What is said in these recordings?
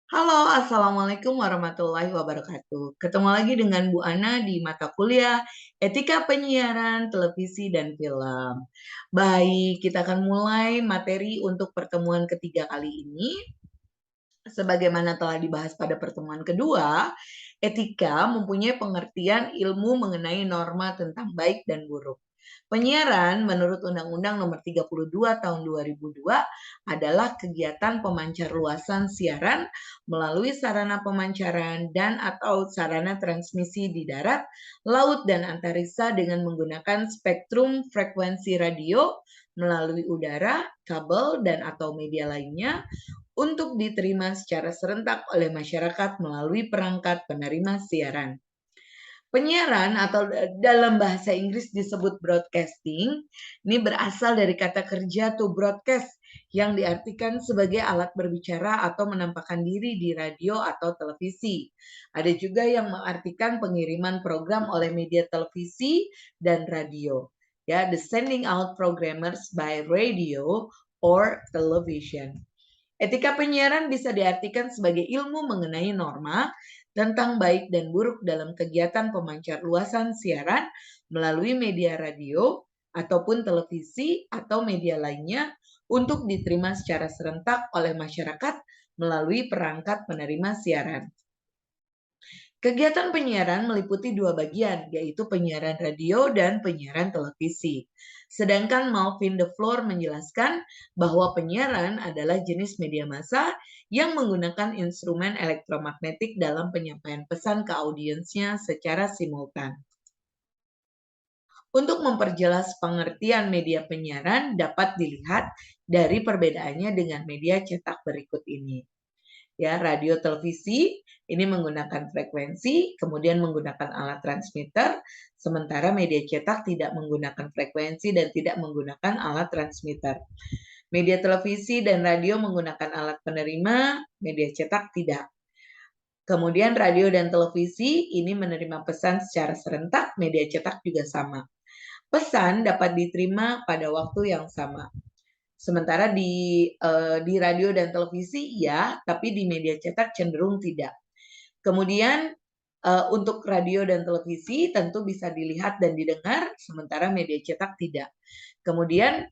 Halo, Assalamualaikum warahmatullahi wabarakatuh. Ketemu lagi dengan Bu Ana di mata kuliah Etika Penyiaran, Televisi, dan Film. Baik, kita akan mulai materi untuk pertemuan ketiga kali ini. Sebagaimana telah dibahas pada pertemuan kedua, etika mempunyai pengertian ilmu mengenai norma tentang baik dan buruk. Penyiaran menurut Undang-Undang Nomor 32 Tahun 2002 adalah kegiatan pemancar luasan siaran melalui sarana pemancaran dan atau sarana transmisi di darat, laut, dan antariksa dengan menggunakan spektrum frekuensi radio melalui udara, kabel, dan atau media lainnya untuk diterima secara serentak oleh masyarakat melalui perangkat penerima siaran. Penyiaran atau dalam bahasa Inggris disebut broadcasting, ini berasal dari kata kerja to broadcast yang diartikan sebagai alat berbicara atau menampakkan diri di radio atau televisi. Ada juga yang mengartikan pengiriman program oleh media televisi dan radio. Ya, the sending out programmers by radio or television. Etika penyiaran bisa diartikan sebagai ilmu mengenai norma tentang baik dan buruk dalam kegiatan pemancar luasan siaran melalui media radio ataupun televisi atau media lainnya untuk diterima secara serentak oleh masyarakat melalui perangkat penerima siaran. Kegiatan penyiaran meliputi dua bagian, yaitu penyiaran radio dan penyiaran televisi. Sedangkan Malvin de Floor menjelaskan bahwa penyiaran adalah jenis media massa yang menggunakan instrumen elektromagnetik dalam penyampaian pesan ke audiensnya secara simultan. Untuk memperjelas pengertian media penyiaran dapat dilihat dari perbedaannya dengan media cetak berikut ini. Ya, radio televisi ini menggunakan frekuensi, kemudian menggunakan alat transmitter, sementara media cetak tidak menggunakan frekuensi dan tidak menggunakan alat transmitter. Media televisi dan radio menggunakan alat penerima, media cetak tidak. Kemudian radio dan televisi ini menerima pesan secara serentak, media cetak juga sama. Pesan dapat diterima pada waktu yang sama. Sementara di radio dan televisi ya, tapi di media cetak cenderung tidak. Kemudian untuk radio dan televisi tentu bisa dilihat dan didengar, sementara media cetak tidak. Kemudian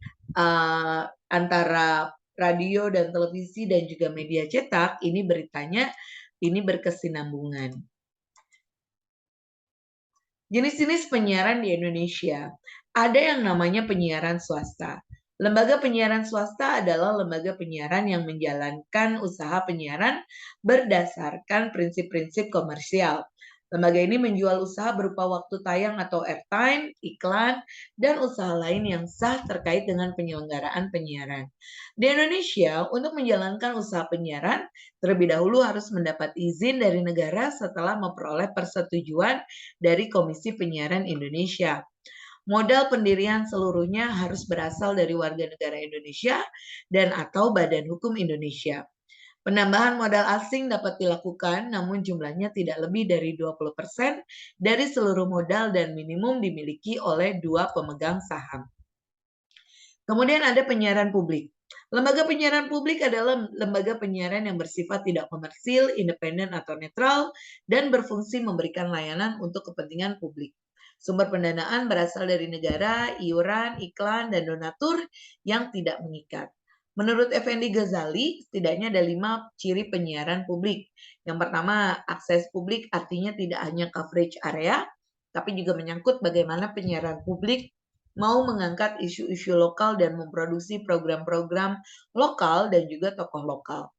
antara radio dan televisi dan juga media cetak ini beritanya ini berkesinambungan. Jenis-jenis penyiaran di Indonesia. Ada yang namanya penyiaran swasta. Lembaga penyiaran swasta adalah lembaga penyiaran yang menjalankan usaha penyiaran berdasarkan prinsip-prinsip komersial. Lembaga ini menjual usaha berupa waktu tayang atau airtime, iklan, dan usaha lain yang sah terkait dengan penyelenggaraan penyiaran. Di Indonesia, untuk menjalankan usaha penyiaran, terlebih dahulu harus mendapat izin dari negara setelah memperoleh persetujuan dari Komisi Penyiaran Indonesia. Modal pendirian seluruhnya harus berasal dari warga negara Indonesia dan atau Badan Hukum Indonesia. Penambahan modal asing dapat dilakukan, namun jumlahnya tidak lebih dari 20% dari seluruh modal dan minimum dimiliki oleh dua pemegang saham. Kemudian ada penyiaran publik. Lembaga penyiaran publik adalah lembaga penyiaran yang bersifat tidak komersil, independen atau netral, dan berfungsi memberikan layanan untuk kepentingan publik. Sumber pendanaan berasal dari negara, iuran, iklan, dan donatur yang tidak mengikat. Menurut Effendi Ghazali, setidaknya ada 5 ciri penyiaran publik. Yang pertama, akses publik artinya tidak hanya coverage area, tapi juga menyangkut bagaimana penyiaran publik mau mengangkat isu-isu lokal dan memproduksi program-program lokal dan juga tokoh lokal.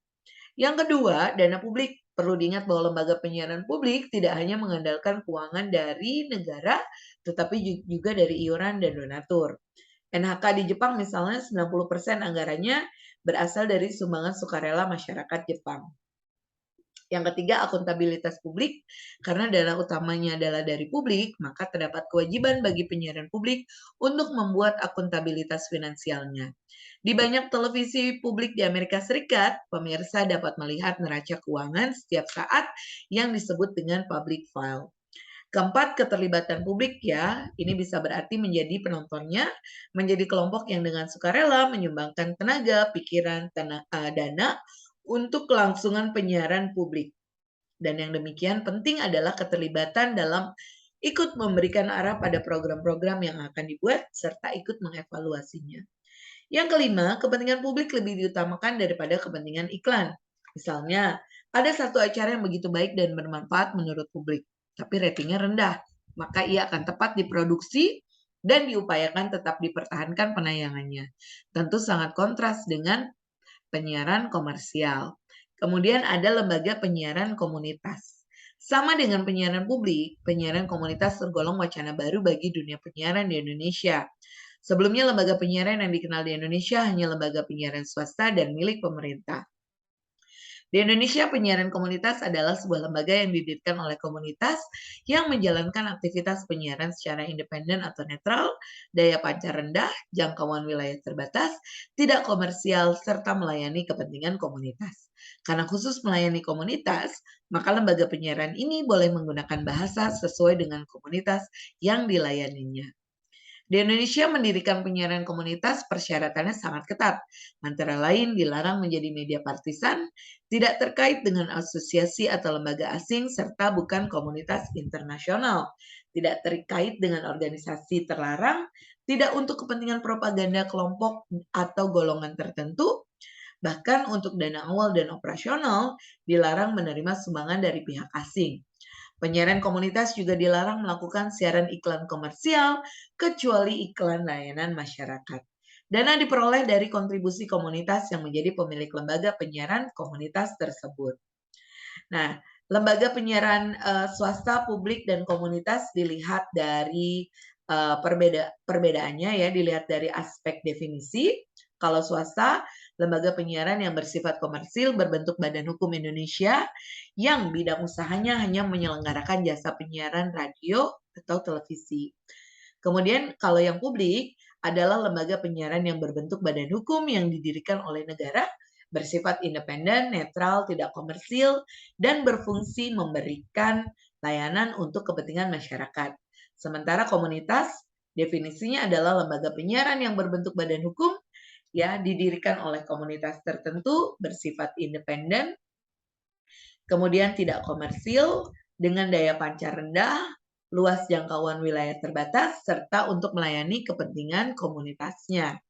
Yang kedua, dana publik. Perlu diingat bahwa lembaga penyiaran publik tidak hanya mengandalkan keuangan dari negara, tetapi juga dari iuran dan donatur. NHK di Jepang misalnya 90% anggarannya berasal dari sumbangan sukarela masyarakat Jepang. Yang ketiga, akuntabilitas publik. Karena dana utamanya adalah dari publik, maka terdapat kewajiban bagi penyiaran publik untuk membuat akuntabilitas finansialnya. Di banyak televisi publik di Amerika Serikat, pemirsa dapat melihat neraca keuangan setiap saat yang disebut dengan public file. Keempat, keterlibatan publik ya. Ini bisa berarti menjadi penontonnya, menjadi kelompok yang dengan sukarela menyumbangkan tenaga, pikiran, dana untuk kelangsungan penyiaran publik. Dan yang demikian penting adalah keterlibatan dalam ikut memberikan arah pada program-program yang akan dibuat serta ikut mengevaluasinya. Yang kelima, kepentingan publik lebih diutamakan daripada kepentingan iklan. Misalnya, ada satu acara yang begitu baik dan bermanfaat menurut publik, tapi ratingnya rendah, maka ia akan tepat diproduksi dan diupayakan tetap dipertahankan penayangannya. Tentu sangat kontras dengan penyiaran komersial. Kemudian ada lembaga penyiaran komunitas. Sama dengan penyiaran publik, penyiaran komunitas tergolong wacana baru bagi dunia penyiaran di Indonesia. Sebelumnya lembaga penyiaran yang dikenal di Indonesia hanya lembaga penyiaran swasta dan milik pemerintah. Di Indonesia, penyiaran komunitas adalah sebuah lembaga yang didirikan oleh komunitas yang menjalankan aktivitas penyiaran secara independen atau netral, daya pancar rendah, jangkauan wilayah terbatas, tidak komersial, serta melayani kepentingan komunitas. Karena khusus melayani komunitas, maka lembaga penyiaran ini boleh menggunakan bahasa sesuai dengan komunitas yang dilayaninya. Di Indonesia mendirikan penyiaran komunitas persyaratannya sangat ketat. Antara lain dilarang menjadi media partisan, tidak terkait dengan asosiasi atau lembaga asing, serta bukan komunitas internasional. Tidak terkait dengan organisasi terlarang, tidak untuk kepentingan propaganda kelompok atau golongan tertentu, bahkan untuk dana awal dan operasional dilarang menerima sumbangan dari pihak asing. Penyiaran komunitas juga dilarang melakukan siaran iklan komersial, kecuali iklan layanan masyarakat. Dana diperoleh dari kontribusi komunitas yang menjadi pemilik lembaga penyiaran komunitas tersebut. Nah, lembaga penyiaran swasta, publik, dan komunitas dilihat dari perbedaannya ya, dilihat dari aspek definisi. Kalau swasta, lembaga penyiaran yang bersifat komersil berbentuk Badan Hukum Indonesia yang bidang usahanya hanya menyelenggarakan jasa penyiaran radio atau televisi. Kemudian kalau yang publik adalah lembaga penyiaran yang berbentuk badan hukum yang didirikan oleh negara, bersifat independen, netral, tidak komersil, dan berfungsi memberikan layanan untuk kepentingan masyarakat. Sementara komunitas definisinya adalah lembaga penyiaran yang berbentuk badan hukum ya didirikan oleh komunitas tertentu, bersifat independen, kemudian tidak komersil, dengan daya pancar rendah, luas jangkauan wilayah terbatas, serta untuk melayani kepentingan komunitasnya.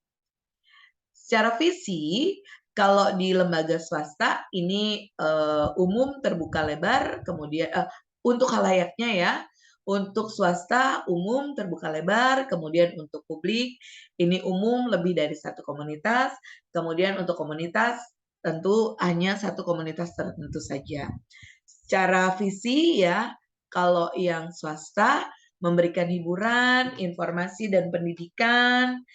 Secara visi, kalau di lembaga swasta ini umum terbuka lebar, kemudian untuk halayaknya ya, untuk swasta umum terbuka lebar, kemudian untuk publik ini umum lebih dari satu komunitas, kemudian untuk komunitas tentu hanya satu komunitas tertentu saja. Secara visi ya, kalau yang swasta memberikan hiburan, informasi dan pendidikan,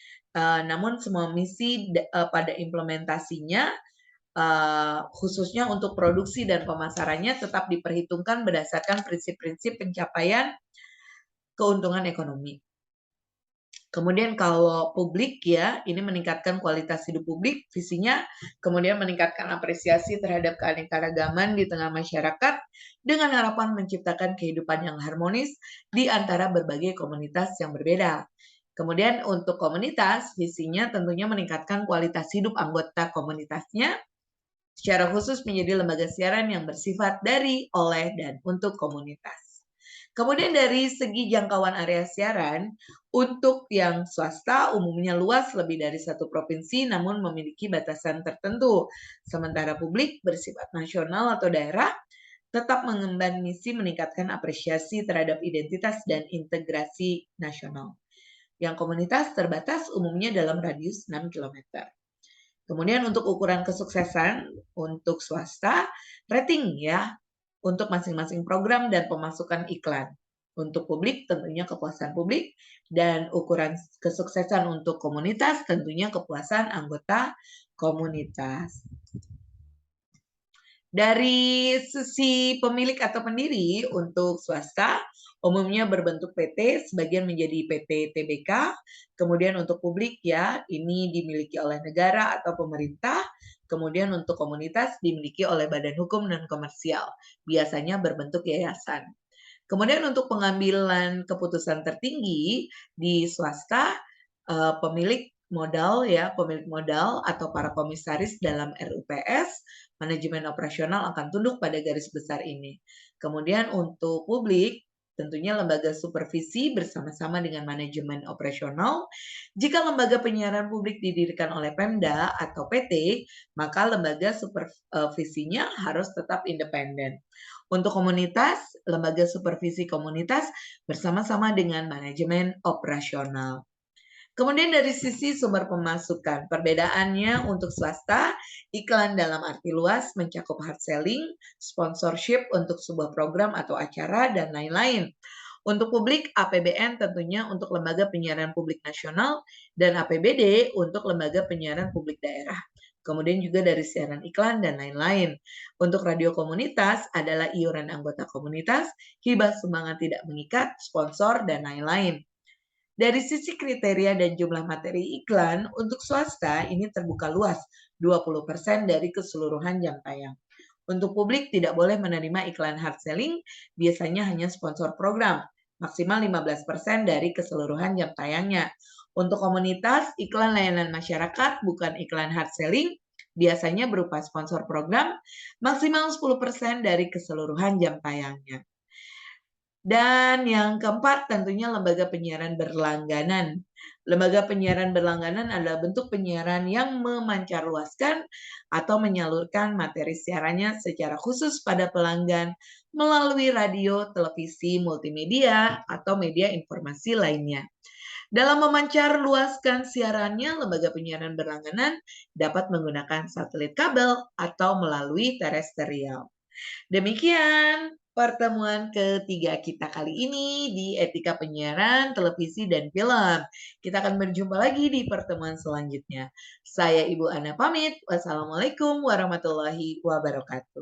namun semua misi pada implementasinya khususnya untuk produksi dan pemasarannya tetap diperhitungkan berdasarkan prinsip-prinsip pencapaian keuntungan ekonomi. Kemudian kalau publik ya, ini meningkatkan kualitas hidup publik, visinya kemudian meningkatkan apresiasi terhadap keanekaragaman di tengah masyarakat dengan harapan menciptakan kehidupan yang harmonis di antara berbagai komunitas yang berbeda. Kemudian untuk komunitas, visinya tentunya meningkatkan kualitas hidup anggota komunitasnya, secara khusus menjadi lembaga siaran yang bersifat dari, oleh, dan untuk komunitas. Kemudian dari segi jangkauan area siaran, untuk yang swasta umumnya luas lebih dari satu provinsi namun memiliki batasan tertentu. Sementara publik bersifat nasional atau daerah tetap mengemban misi meningkatkan apresiasi terhadap identitas dan integrasi nasional. Yang komunitas terbatas umumnya dalam radius 6 km. Kemudian untuk ukuran kesuksesan untuk swasta, rating ya, untuk masing-masing program dan pemasukan iklan. Untuk publik tentunya kepuasan publik, dan ukuran kesuksesan untuk komunitas tentunya kepuasan anggota komunitas. Dari sisi pemilik atau pendiri untuk swasta, umumnya berbentuk PT, sebagian menjadi PT TBK, kemudian untuk publik ya, ini dimiliki oleh negara atau pemerintah, kemudian untuk komunitas dimiliki oleh badan hukum non komersial, biasanya berbentuk yayasan. Kemudian untuk pengambilan keputusan tertinggi di swasta, pemilik modal ya, pemilik modal atau para komisaris dalam RUPS, manajemen operasional akan tunduk pada garis besar ini. Kemudian untuk publik, tentunya lembaga supervisi bersama-sama dengan manajemen operasional. Jika lembaga penyiaran publik didirikan oleh Pemda atau PT, maka lembaga supervisinya harus tetap independen. Untuk komunitas, lembaga supervisi komunitas bersama-sama dengan manajemen operasional. Kemudian dari sisi sumber pemasukan, perbedaannya untuk swasta, iklan dalam arti luas mencakup hard selling, sponsorship untuk sebuah program atau acara, dan lain-lain. Untuk publik, APBN tentunya untuk lembaga penyiaran publik nasional dan APBD untuk lembaga penyiaran publik daerah. Kemudian juga dari siaran iklan dan lain-lain. Untuk radio komunitas adalah iuran anggota komunitas, hibah sumbangan tidak mengikat, sponsor, dan lain-lain. Dari sisi kriteria dan jumlah materi iklan, untuk swasta ini terbuka luas, 20% dari keseluruhan jam tayang. Untuk publik tidak boleh menerima iklan hard selling, biasanya hanya sponsor program, maksimal 15% dari keseluruhan jam tayangnya. Untuk komunitas, iklan layanan masyarakat bukan iklan hard selling, biasanya berupa sponsor program, maksimal 10% dari keseluruhan jam tayangnya. Dan yang keempat tentunya lembaga penyiaran berlangganan. Lembaga penyiaran berlangganan adalah bentuk penyiaran yang memancarluaskan atau menyalurkan materi siarannya secara khusus pada pelanggan melalui radio, televisi, multimedia, atau media informasi lainnya. Dalam memancarluaskan siarannya, lembaga penyiaran berlangganan dapat menggunakan satelit kabel atau melalui terestrial. Demikian pertemuan ketiga kita kali ini di etika penyiaran, televisi, dan film. Kita akan berjumpa lagi di pertemuan selanjutnya. Saya Ibu Ana pamit. Wassalamualaikum warahmatullahi wabarakatuh.